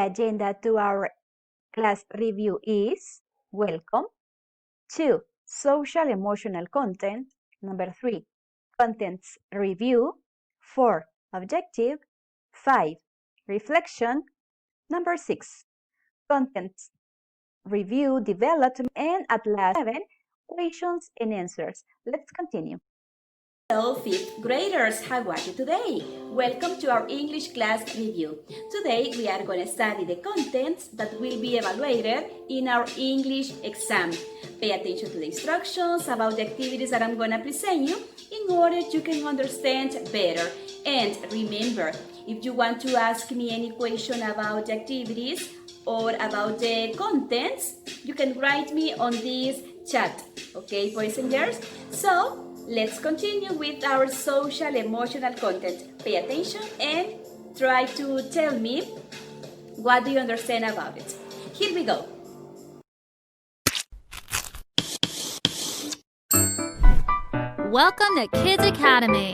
agenda to our class review is welcome. 2. Social emotional content. Number 3. Contents review. 4. Objective. 5. Reflection. Number 6. Contents review, development, and at last 7. Questions and answers. Let's continue. Hello, 5th graders, how are you today? Welcome to our English class review. Today we are going to study the contents that will be evaluated in our English exam. Pay attention to the instructions about the activities that I'm going to present you in order you can understand better. And remember, if you want to ask me any question about the activities or about the contents, you can write me on this chat. Okay, boys and girls? So, let's continue with our social emotional content. Pay attention and try to tell me what do you understand about it. Here we go. Welcome to Kids Academy.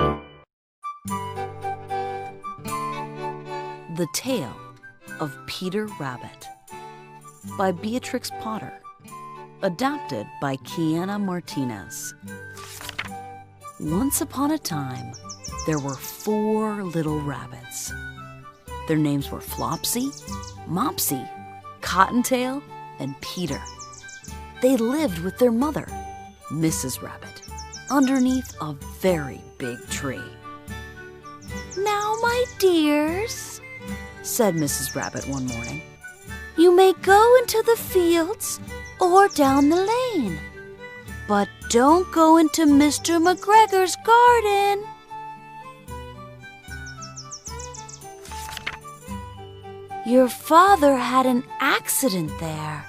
The Tale of Peter Rabbit by Beatrix Potter. Adapted by Kiana Martinez. Once upon a time, there were 4 little rabbits. Their names were Flopsy, Mopsy, Cottontail, and Peter. They lived with their mother, Mrs. Rabbit, underneath a very big tree. "Now, my dears," said Mrs. Rabbit one morning, "you may go into the fields or down the lane. But don't go into Mr. McGregor's garden." "Your father had an accident there.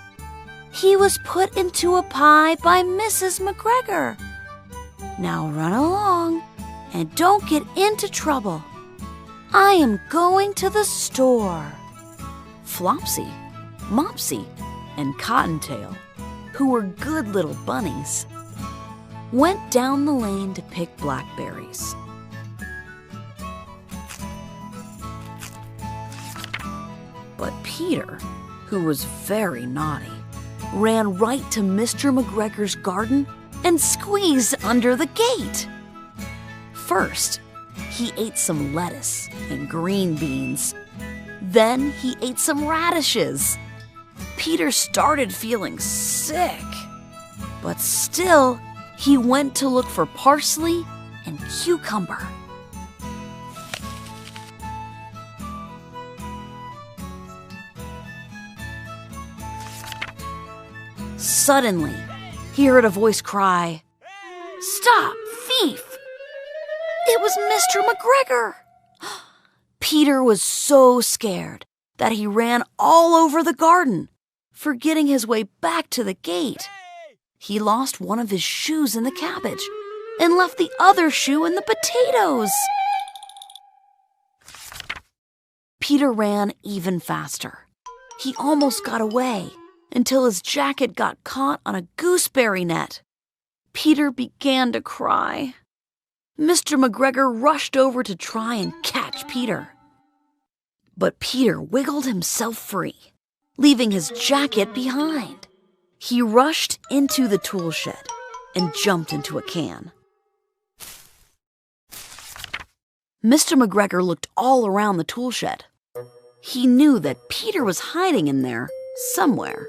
He was put into a pie by Mrs. McGregor. Now run along and don't get into trouble. I am going to the store." Flopsy, Mopsy, and Cottontail, who were good little bunnies, went down the lane to pick blackberries. But Peter, who was very naughty, ran right to Mr. McGregor's garden and squeezed under the gate. First, he ate some lettuce and green beans. Then he ate some radishes. Peter started feeling sick, but still, he went to look for parsley and cucumber. Suddenly, he heard a voice cry, "Stop, thief!" It was Mr. McGregor. Peter was so scared that he ran all over the garden, forgetting his way back to the gate. He lost one of his shoes in the cabbage and left the other shoe in the potatoes. Peter ran even faster. He almost got away until his jacket got caught on a gooseberry net. Peter began to cry. Mr. McGregor rushed over to try and catch Peter. But Peter wiggled himself free, leaving his jacket behind. He rushed into the tool shed and jumped into a can. Mr. McGregor looked all around the tool shed. He knew that Peter was hiding in there somewhere.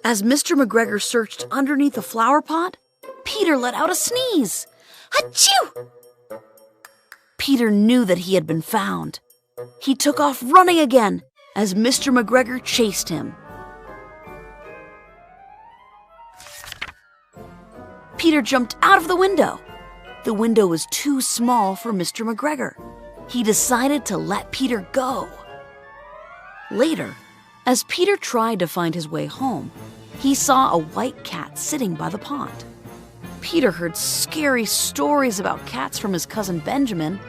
As Mr. McGregor searched underneath the flower pot, Peter let out a sneeze. Achoo! Peter knew that he had been found. He took off running again as Mr. McGregor chased him. Peter jumped out of the window. The window was too small for Mr. McGregor. He decided to let Peter go. Later, as Peter tried to find his way home, he saw a white cat sitting by the pond. Peter heard scary stories about cats from his cousin Benjamin.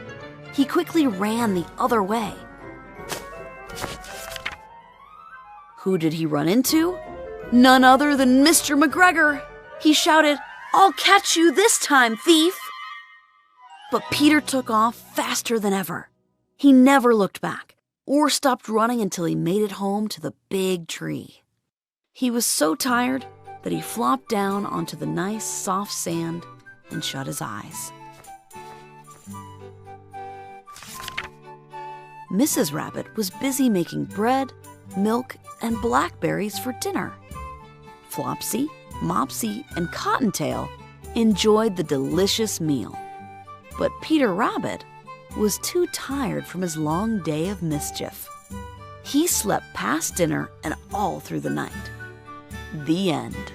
He quickly ran the other way. Who did he run into? None other than Mr. McGregor. He shouted, "I'll catch you this time, thief!" But Peter took off faster than ever. He never looked back or stopped running until he made it home to the big tree. He was so tired that he flopped down onto the nice, soft sand and shut his eyes. Mrs. Rabbit was busy making bread, milk, and blackberries for dinner. Flopsy, Mopsy, and Cottontail enjoyed the delicious meal. But Peter Rabbit was too tired from his long day of mischief. He slept past dinner and all through the night. The end.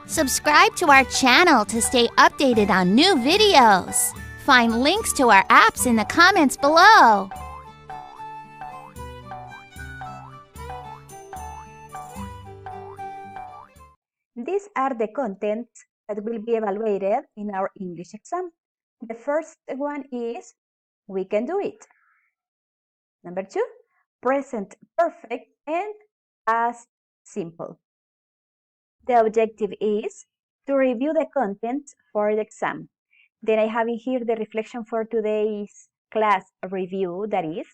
Subscribe to our channel to stay updated on new videos. Find links to our apps in the comments below. These are the contents that will be evaluated in our English exam. The first one is, we can do it. Number 2, present perfect and past simple. The objective is to review the content for the exam. Then I have in here the reflection for today's class review, that is,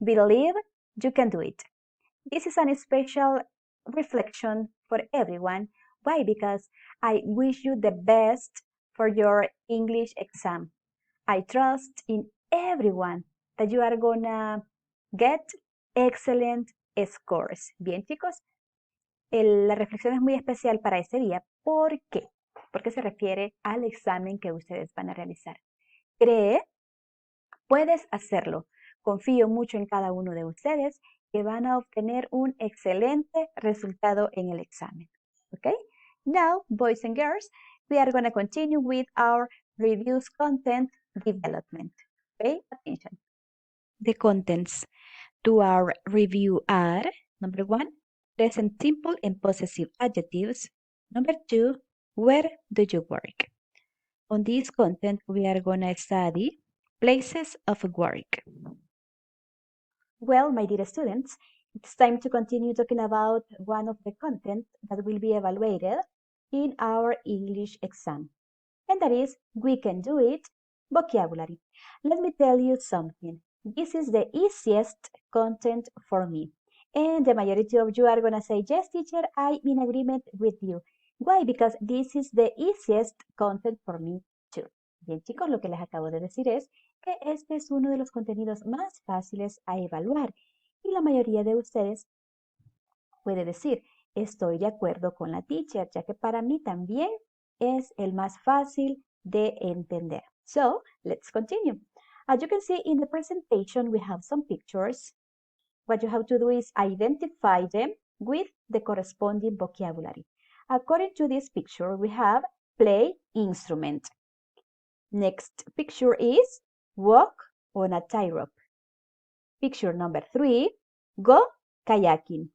believe you can do it. This is a special reflection for everyone. Why? Because I wish you the best for your English exam. I trust in everyone that you are gonna get excellent scores. Bien, chicos, la reflexión es muy especial para ese día. ¿Por qué? Porque se refiere al examen que ustedes van a realizar. Cree, puedes hacerlo. Confío mucho en cada uno de ustedes que van a obtener un excelente resultado en el examen. Okay? Now, boys and girls, we are going to continue with our reviews content development. Pay attention. The contents to our review are, number 1, present simple and possessive adjectives. Number 2, where do you work? On this content, we are going to study places of work. Well, my dear students, it's time to continue talking about one of the content that will be evaluated in our English exam. And that is, we can do it, vocabulary. Let me tell you something. This is the easiest content for me. And the majority of you are going to say, yes, teacher, I'm in agreement with you. Why? Because this is the easiest content for me too. Bien, chicos, lo que les acabo de decir es que este es uno de los contenidos más fáciles a evaluar. Y la mayoría de ustedes puede decir, estoy de acuerdo con la teacher, ya que para mí también es el más fácil de entender. So, let's continue. As you can see in the presentation, we have some pictures. What you have to do is identify them with the corresponding vocabulary. According to this picture, we have play instrument. Next picture is walk on a tightrope. Picture number 3, go kayaking.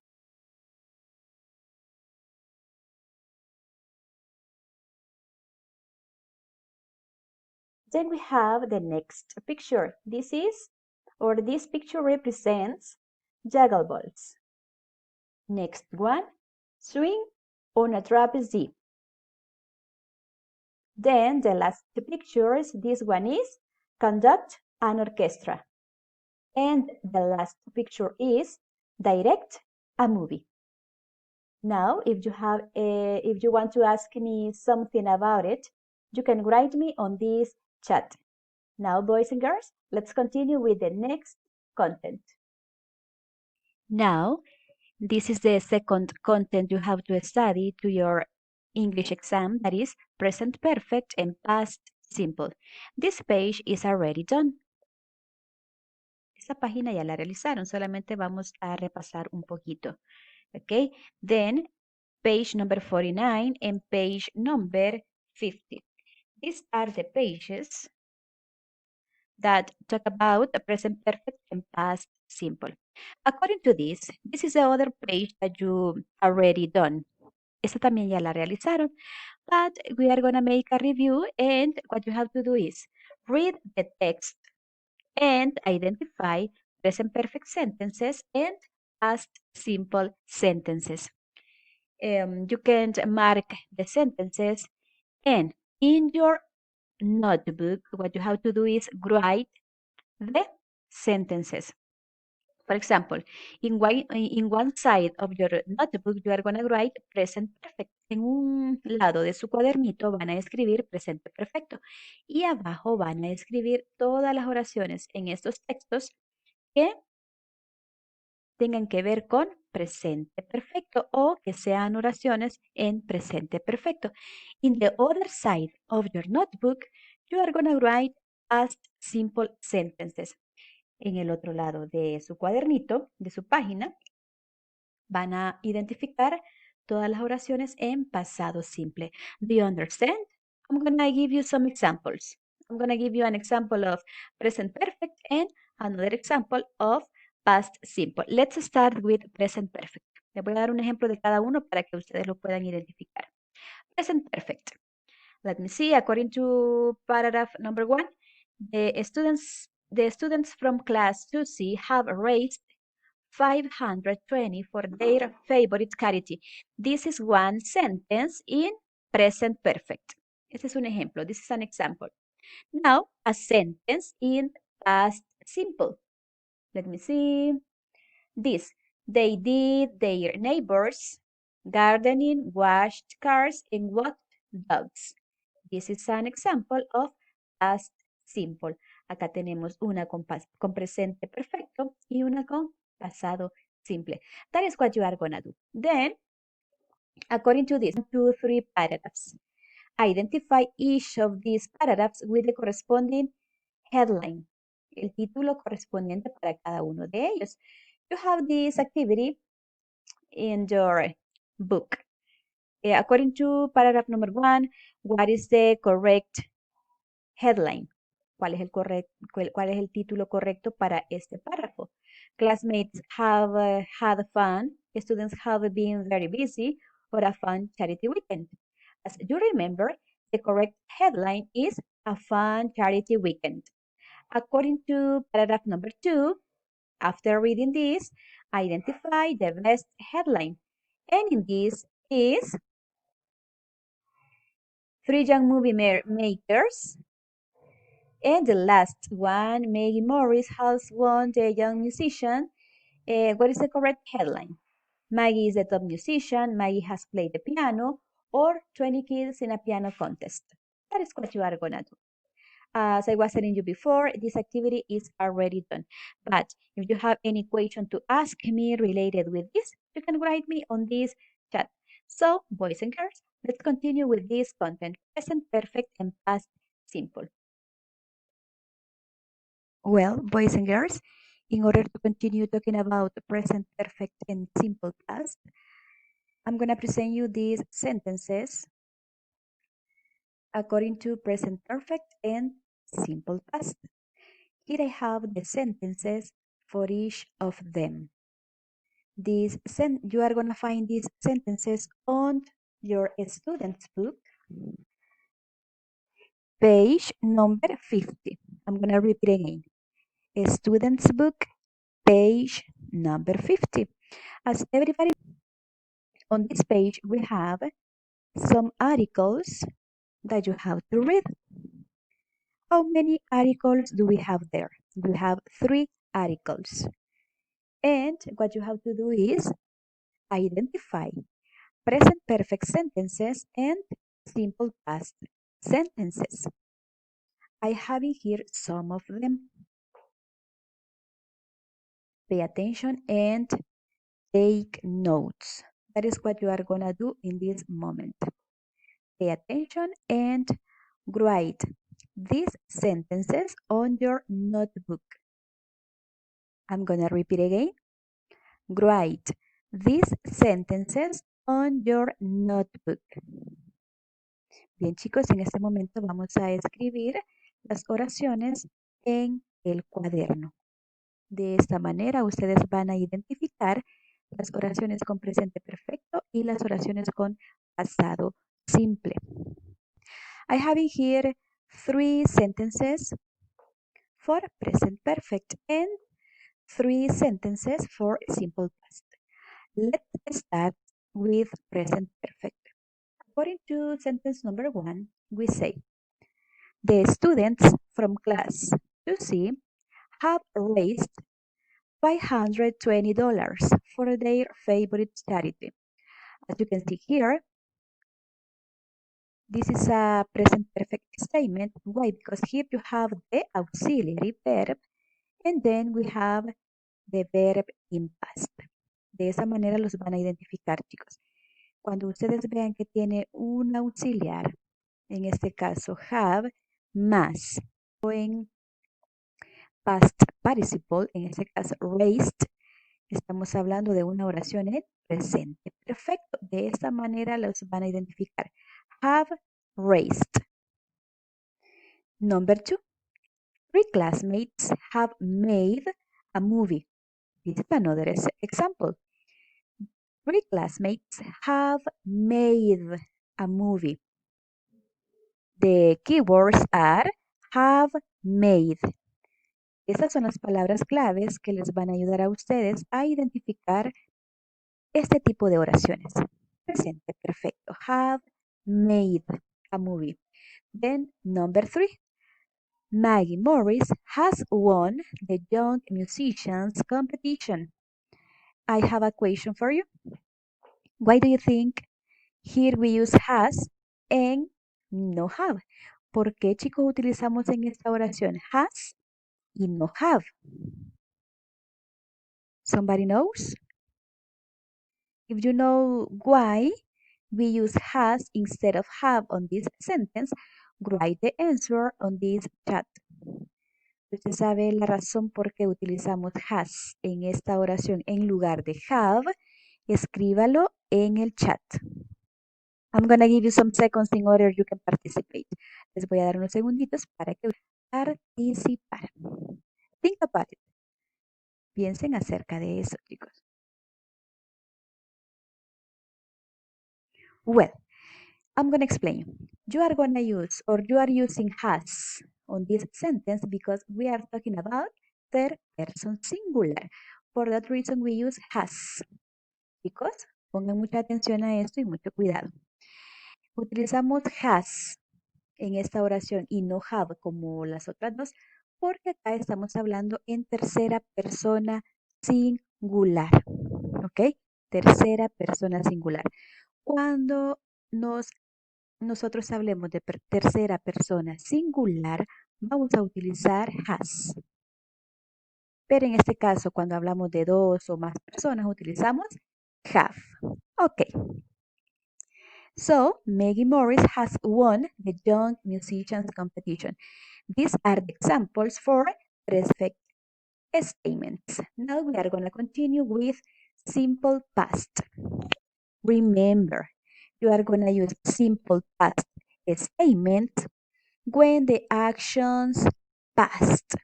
Then we have the next picture. This picture represents juggle balls. Next one, swing on a trapeze. Then the last pictures, this one is conduct an orchestra. And the last picture is direct a movie. Now, if you want to ask me something about it, you can write me on this chat. Now, boys and girls, let's continue with the next content. Now, this is the second content you have to study to your English exam, that is present perfect and past simple. This page is already done. Esta página ya la realizaron, solamente vamos a repasar un poquito. Okay, then page number 49 and page number 50. These are the pages that talk about the present perfect and past simple. According to this is the other page that you already done. Esta también ya la realizaron, but we are going to make a review, and what you have to do is read the text and identify present perfect sentences and past simple sentences. You can mark the sentences, and in your notebook, what you have to do is write the sentences. For example, in one side of your notebook, you are going to write present perfect. En un lado de su cuadernito van a escribir presente perfecto. Y abajo van a escribir todas las oraciones en estos textos que tengan que ver con presente perfecto o que sean oraciones en presente perfecto. In the other side of your notebook, you are going to write past simple sentences. En el otro lado de su cuadernito, de su página, van a identificar todas las oraciones en pasado simple. Do you understand? I'm going to give you some examples. I'm going to give you an example of present perfect and another example of past simple. Let's start with present perfect. Les voy a dar un ejemplo de cada uno para que ustedes lo puedan identificar. Present perfect. Let me see. According to paragraph number 1, the students from class 2C have raised 520 for their favorite charity. This is one sentence in present perfect. Este es un ejemplo. This is an example. Now, a sentence in past simple. Let me see. This. They did their neighbors gardening, washed cars, and walked dogs. This is an example of past simple. Acá tenemos una con presente perfecto y una con pasado simple. That is what you are gonna do. Then, according to this, 1, 2, 3 paragraphs. Identify each of these paragraphs with the corresponding headline. El título correspondiente para cada uno de ellos. You have this activity in your book. According to paragraph number 1, what is the correct headline? ¿Cuál es el título correcto para este párrafo? Classmates have had fun. Students have been very busy for a fun charity weekend. As you remember, the correct headline is a fun charity weekend. According to paragraph number 2, after reading this, identify the best headline. And in this is 3 young movie makers. And the last one, Maggie Morris has won the Young Musician. What is the correct headline? Maggie is the top musician, Maggie has played the piano, or 20 kids in a piano contest. That is what you are going to do. As I was telling you before, this activity is already done. But if you have any question to ask me related with this, you can write me on this chat. So, boys and girls, let's continue with this content, present perfect and past simple. Well, boys and girls, in order to continue talking about present perfect and simple past, I'm going to present you these sentences according to present perfect and simple past. Here I have the sentences for each of them. You are going to find these sentences on your student's book, page number 50. I'm going to repeat again. Student's book, page number 50. As everybody on this page, we have some articles that you have to read. How many articles do we have there? We have 3 articles. And what you have to do is identify present perfect sentences and simple past sentences. I have in here some of them. Pay attention and take notes. That is what you are going to do in this moment. Pay attention and write these sentences on your notebook. I'm going to repeat again. Write these sentences on your notebook. Bien, chicos, en este momento vamos a escribir las oraciones en el cuaderno. De esta manera, ustedes van a identificar las oraciones con presente perfecto y las oraciones con pasado simple. I have in here 3 sentences for present perfect and 3 sentences for simple past. Let's start with present perfect. According to sentence number 1, we say, The students from class 2C have raised $520 for their favorite charity. As you can see here, this is a present perfect statement. Why? Because here you have the auxiliary verb and then we have the verb in past. De esa manera los van a identificar, chicos. Cuando ustedes vean que tiene un auxiliar, en este caso have, más, o en past participle, en este caso raised, estamos hablando de una oración en presente. Perfecto. De esta manera los van a identificar. Have raised. Number 2. 3 classmates have made a movie. This is another example. 3 classmates have made a movie. The keywords are have made. Estas son las palabras claves que les van a ayudar a ustedes a identificar este tipo de oraciones. Presente perfecto. Have made a movie. Then number 3. Maggie Morris has won the Young Musicians competition. I have a question for you. Why do you think here we use has and no have? ¿Por qué, chicos, utilizamos en esta oración has y no have? Somebody knows? If you know why we use has instead of have on this sentence, write the answer on this chat. Usted sabe la razón por qué utilizamos has en esta oración en lugar de have, escríbalo en el chat. I'm going to give you some seconds in order you can participate. Les voy a dar unos segunditos para que participar. Think about it. Piensen acerca de eso, chicos. Well, I'm going to explain. You are going to use or you are using has on this sentence because we are talking about third person singular. For that reason we use has. Chicos, pongan mucha atención a esto y mucho cuidado. Utilizamos has en esta oración y no have como las otras dos porque acá estamos hablando en tercera persona singular. ¿Ok? Tercera persona singular. Cuando nosotros hablemos de tercera persona singular, vamos a utilizar has. Pero en este caso, cuando hablamos de dos o más personas, utilizamos have. Okay. So, Maggie Morris has won the Young Musicians competition. These are the examples for perfect statements. Now we are going to continue with simple past. Remember, you are going to use simple past statements when the actions passed.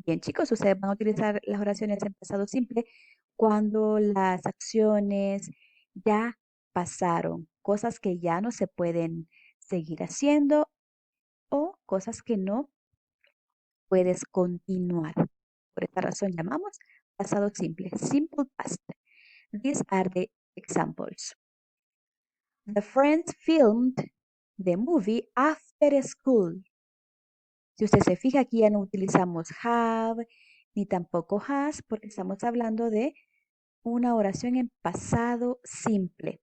Bien, chicos, ustedes van a utilizar las oraciones en pasado simple cuando las acciones ya pasaron, cosas que ya no se pueden seguir haciendo o cosas que no puedes continuar. Por esta razón llamamos pasado simple, simple past. These are the examples. The friends filmed the movie after school. Si usted se fija, aquí ya no utilizamos have ni tampoco has porque estamos hablando de una oración en pasado simple.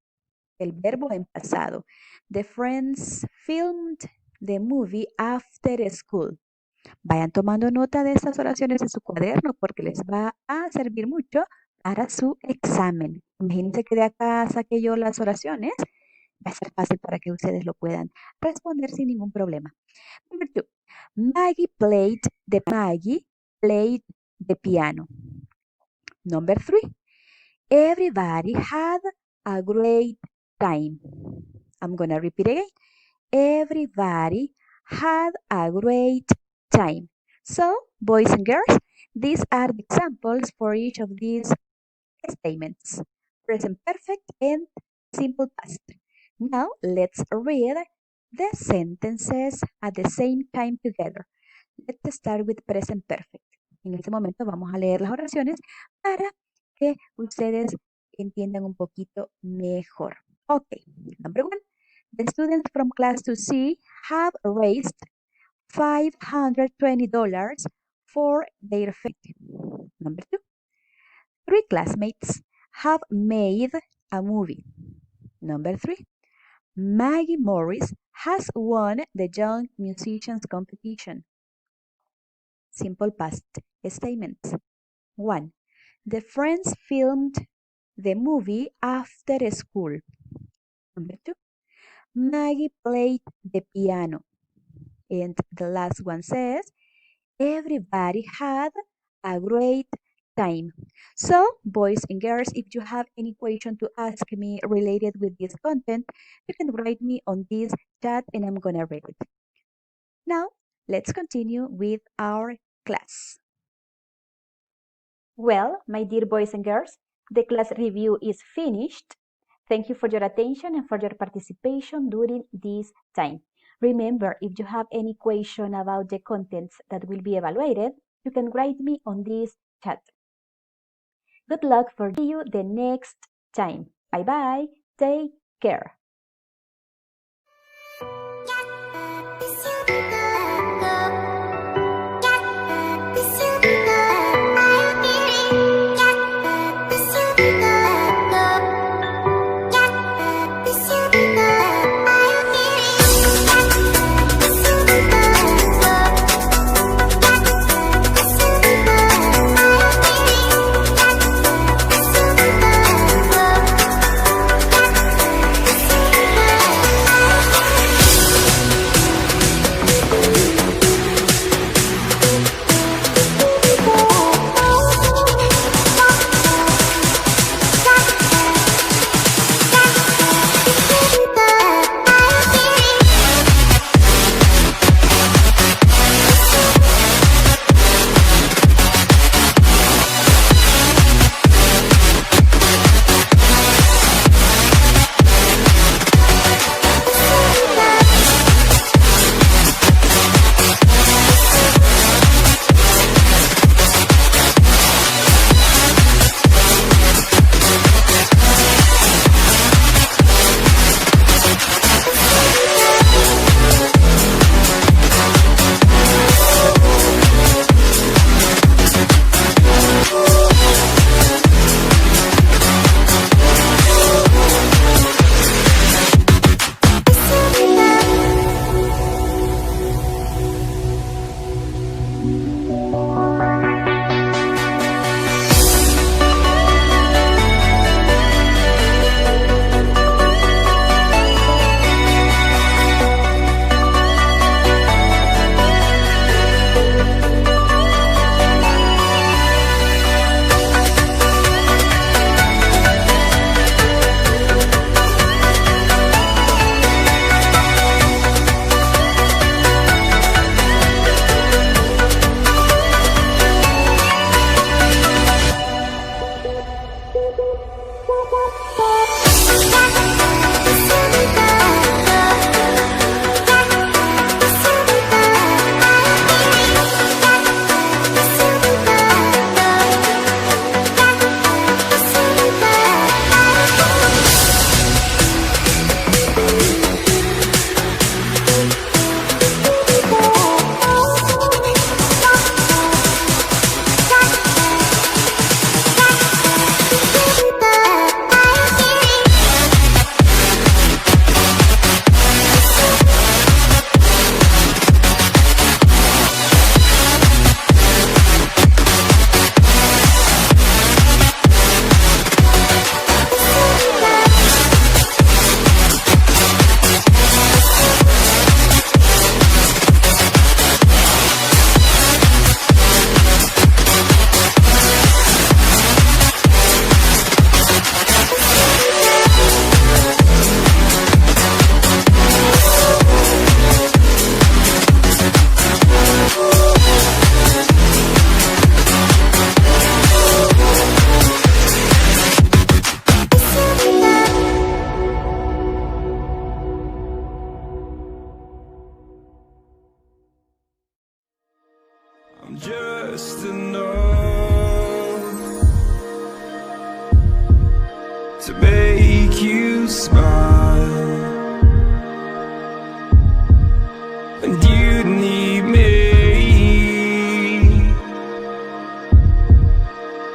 El verbo en pasado. The friends filmed the movie after school. Vayan tomando nota de estas oraciones en su cuaderno porque les va a servir mucho para su examen. Imagínense que de acá saqué yo las oraciones. Va a ser fácil para que ustedes lo puedan responder sin ningún problema. Number 2. Maggie played the piano. Number 3. Everybody had a great time. I'm going to repeat again. Everybody had a great time. So, boys and girls, these are the examples for each of these statements. Present perfect and simple past. Now, let's read the sentences at the same time together. Let's start with present perfect. En este momento vamos a leer las oraciones para que ustedes entiendan un poquito mejor. Okay, number 1. The students from class 2C have raised $520 for their family. Number 2. 3 classmates have made a movie. Number 3. Maggie Morris has won the Young Musicians Competition. Simple past statements. 1. The friends filmed the movie after school. Number 2. Maggie played the piano. And the last one says, everybody had a great time. So, boys and girls, if you have any question to ask me related with this content, you can write me on this chat and I'm gonna read it. Now, let's continue with our class. Well, my dear boys and girls, the class review is finished. Thank you for your attention and for your participation during this time. Remember, if you have any question about the contents that will be evaluated, you can write me on this chat. Good luck for you the next time. Bye-bye. Take care.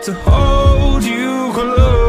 to hold you close.